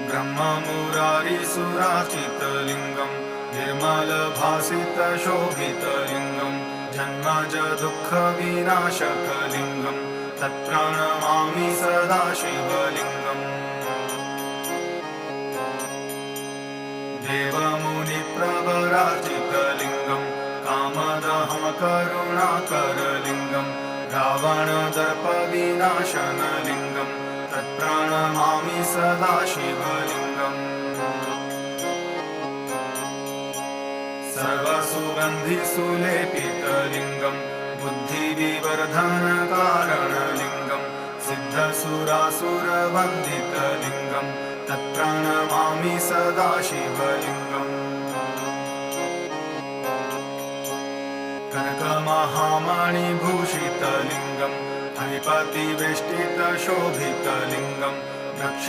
ब्रह्ममुरारिसुराचितलिङ्गं निर्मलभासितशोभितलिङ्गं जन्मज दुःखविनाशकलिङ्गं तत्प्रणमामि सदा शिवलिङ्गम्। देवमुनिप्रवराचितलिङ्गं कामदहमकरुणाकरलिङ्गं रावणदर्पविनाशनलिङ्गं तत्प्रणमामि सदा शिवलिङ्गम्। सर्वसुगन्धिसुलेपितलिङ्गं बुद्धिविवर्धनकारणलिङ्गं सिद्धसुरासुरवन्दितलिङ्गं तत्प्रणमामि सदा शिवलिङ्गम्। कनकमहामणिभूषितलिङ्गं फणिपतिवेष्टितशोभितलिङ्गं